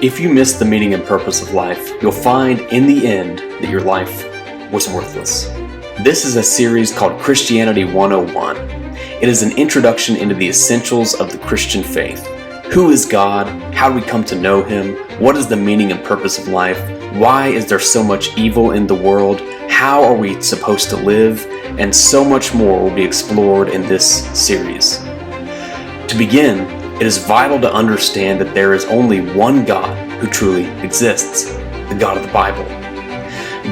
If you miss the meaning and purpose of life, you'll find in the end that your life was worthless. This is a series called Christianity 101. It is an introduction into the essentials of the Christian faith. Who is God? How do we come to know Him? What is the meaning and purpose of life? Why is there so much evil in the world? How are we supposed to live? And so much more will be explored in this series. To begin, it is vital to understand that there is only one God who truly exists, the God of the Bible.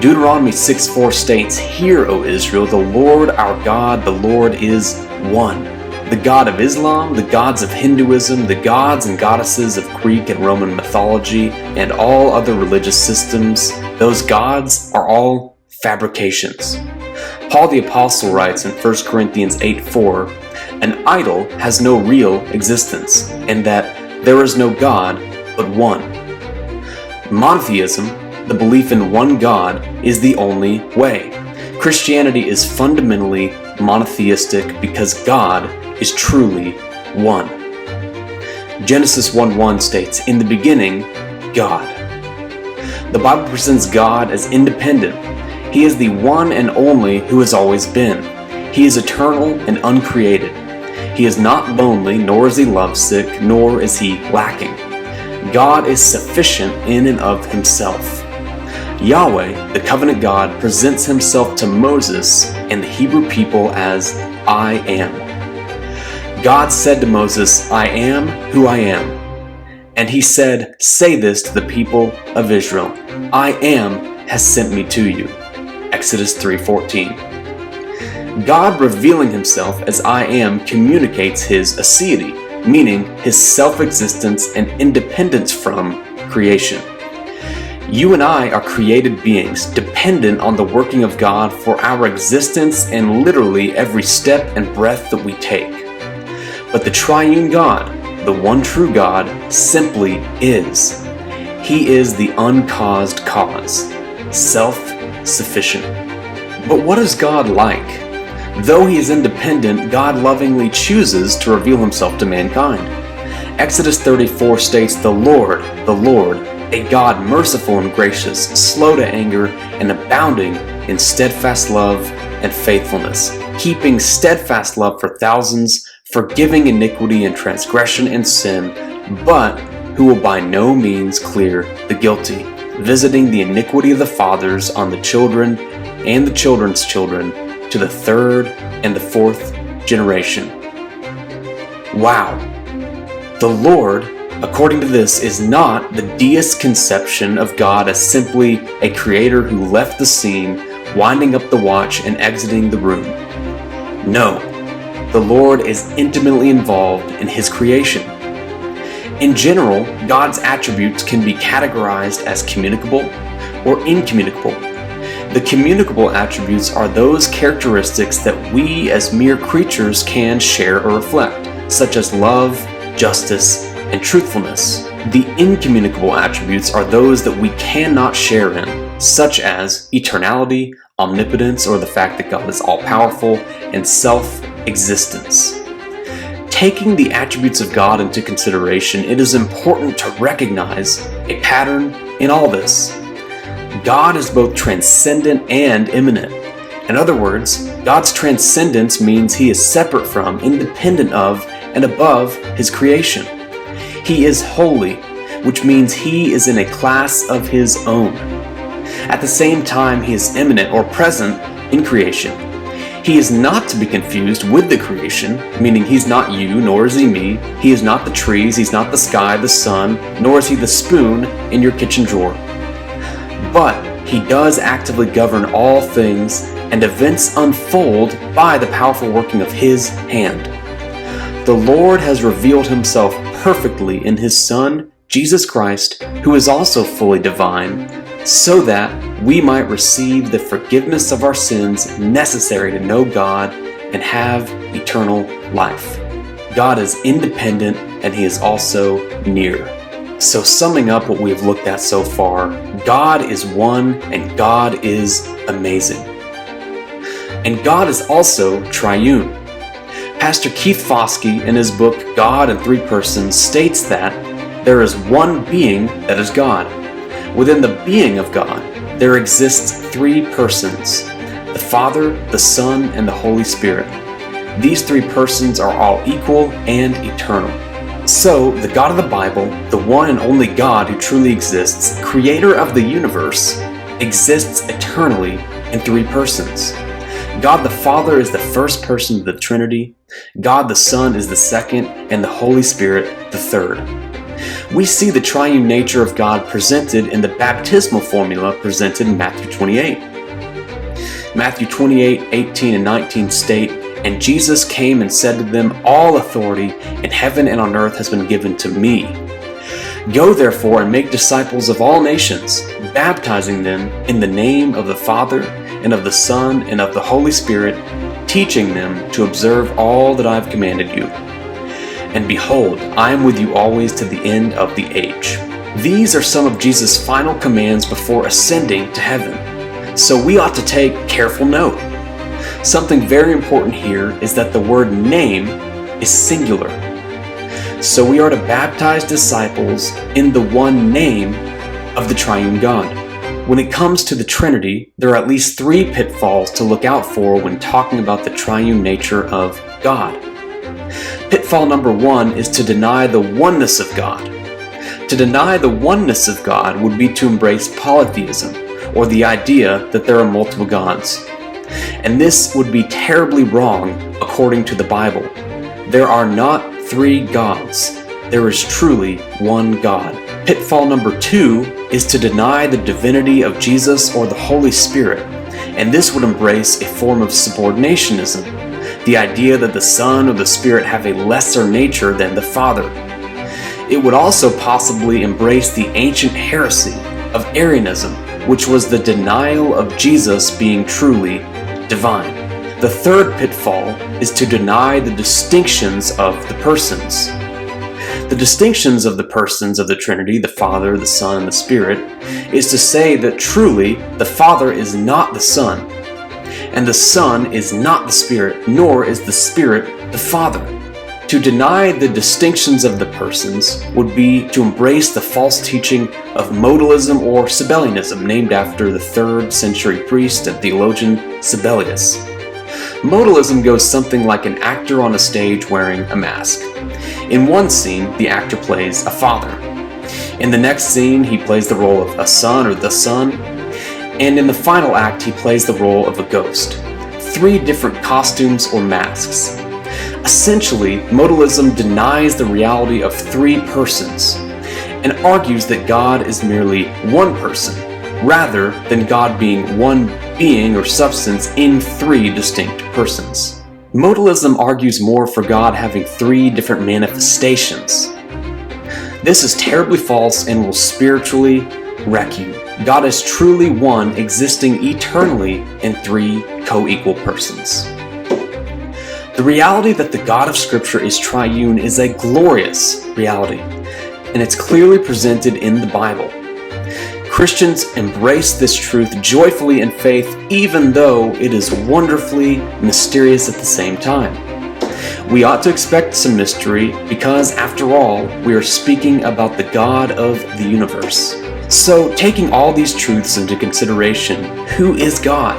Deuteronomy 6:4 states, "Hear, O Israel, the Lord our God, the Lord is one." The God of Islam, the gods of Hinduism, the gods and goddesses of Greek and Roman mythology, and all other religious systems, those gods are all fabrications. Paul the Apostle writes in 1 Corinthians 8:4, "An idol has no real existence, and that there is no God but one." Monotheism, the belief in one God, is the only way. Christianity is fundamentally monotheistic because God is truly one. Genesis 1:1 states, "In the beginning, God." The Bible presents God as independent. He is the one and only who has always been. He is eternal and uncreated. He is not lonely, nor is he lovesick, nor is he lacking. God is sufficient in and of himself. Yahweh, the covenant God, presents himself to Moses and the Hebrew people as I am. God said to Moses, "I am who I am." And he said, "Say this to the people of Israel, I am has sent me to you." Exodus 3:14. God revealing himself as I am communicates his aseity, meaning his self-existence and independence from creation. You and I are created beings dependent on the working of God for our existence and literally every step and breath that we take. But the triune God, the one true God, simply is. He is the uncaused cause, self-sufficient. But what is God like? Though he is independent, God lovingly chooses to reveal himself to mankind. Exodus 34 states, the Lord, a God merciful and gracious, slow to anger, and abounding in steadfast love and faithfulness, keeping steadfast love for thousands, forgiving iniquity and transgression and sin, but who will by no means clear the guilty, visiting the iniquity of the fathers on the children and the children's children, to the third and the fourth generation. Wow. The Lord, according to this, is not the deist conception of God as simply a creator who left the scene, winding up the watch and exiting the room. No, the Lord is intimately involved in his creation. In general, God's attributes can be categorized as communicable or incommunicable. The communicable attributes are those characteristics that we as mere creatures can share or reflect, such as love, justice, and truthfulness. The incommunicable attributes are those that we cannot share in, such as eternality, omnipotence, or the fact that God is all-powerful, and self-existence. Taking the attributes of God into consideration, it is important to recognize a pattern in all this. God is both transcendent and immanent. In other words, God's transcendence means he is separate from, independent of, and above his creation. He is holy, which means he is in a class of his own. At the same time, he is immanent or present in creation. He is not to be confused with the creation, meaning he's not you, nor is he me. He is not the trees, he's not the sky, the sun, nor is he the spoon in your kitchen drawer. But he does actively govern all things, and events unfold by the powerful working of his hand. The Lord has revealed himself perfectly in his Son, Jesus Christ, who is also fully divine, so that we might receive the forgiveness of our sins necessary to know God and have eternal life. God is independent, and he is also near. So summing up what we have looked at so far, God is one and God is amazing. And God is also triune. Pastor Keith Foskey, in his book God in Three Persons, states that There is one being that is God. Within the being of God, there exists three persons: the Father, the Son, and the Holy Spirit. These three persons are all equal and eternal. So, the God of the Bible, the one and only God who truly exists, creator of the universe, exists eternally in three persons. God the Father is the first person of the Trinity, God the Son is the second, and the Holy Spirit the third. We see the triune nature of God presented in the baptismal formula presented in Matthew 28. Matthew 28:18 and 19 state, "And Jesus came and said to them, All authority in heaven and on earth has been given to me. Go therefore and make disciples of all nations, baptizing them in the name of the Father and of the Son and of the Holy Spirit, teaching them to observe all that I have commanded you. And behold, I am with you always to the end of the age." These are some of Jesus' final commands before ascending to heaven. So we ought to take careful note. Something very important here is that the word name is singular. So we are to baptize disciples in the one name of the triune God. When it comes to the Trinity, there are at least three pitfalls to look out for when talking about the triune nature of God. Pitfall number one is to deny the oneness of God. To deny the oneness of God would be to embrace polytheism, or the idea that there are multiple gods. And this would be terribly wrong according to the Bible. There are not three gods. There is truly one God. Pitfall number two is to deny the divinity of Jesus or the Holy Spirit, and this would embrace a form of subordinationism, the idea that the Son or the Spirit have a lesser nature than the Father. It would also possibly embrace the ancient heresy of Arianism, which was the denial of Jesus being truly divine. The third pitfall is to deny the distinctions of the persons. The distinctions of the persons of the Trinity, the Father, the Son, and the Spirit, is to say that truly the Father is not the Son, and the Son is not the Spirit, nor is the Spirit the Father. To deny the distinctions of the persons would be to embrace the false teaching of modalism or Sabellianism, named after the 3rd century priest and theologian Sabellius. Modalism goes something like an actor on a stage wearing a mask. In one scene, the actor plays a father. In the next scene, he plays the role of a son or the son. And in the final act, he plays the role of a ghost. 3 different costumes or masks. Essentially, modalism denies the reality of 3 persons and argues that God is merely one person, rather than God being one being or substance in 3 distinct persons. Modalism argues more for God having 3 different manifestations. This is terribly false and will spiritually wreck you. God is truly one, existing eternally in 3 co-equal persons. The reality that the God of Scripture is triune is a glorious reality, and it's clearly presented in the Bible. Christians embrace this truth joyfully in faith, even though it is wonderfully mysterious at the same time. We ought to expect some mystery because, after all, we are speaking about the God of the universe. So, taking all these truths into consideration, who is God?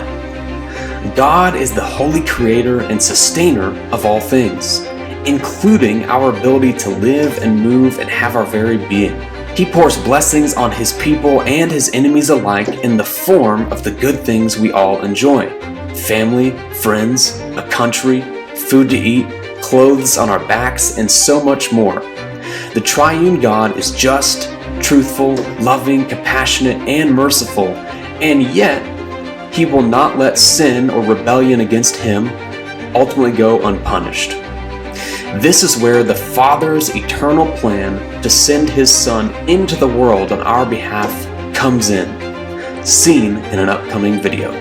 God is the holy creator and sustainer of all things, including our ability to live and move and have our very being. He pours blessings on his people and his enemies alike in the form of the good things we all enjoy: family, friends, a country, food to eat, clothes on our backs, and so much more. The triune God is just, truthful, loving, compassionate, and merciful, and yet he will not let sin or rebellion against him ultimately go unpunished. This is where the Father's eternal plan to send his Son into the world on our behalf comes in, seen in an upcoming video.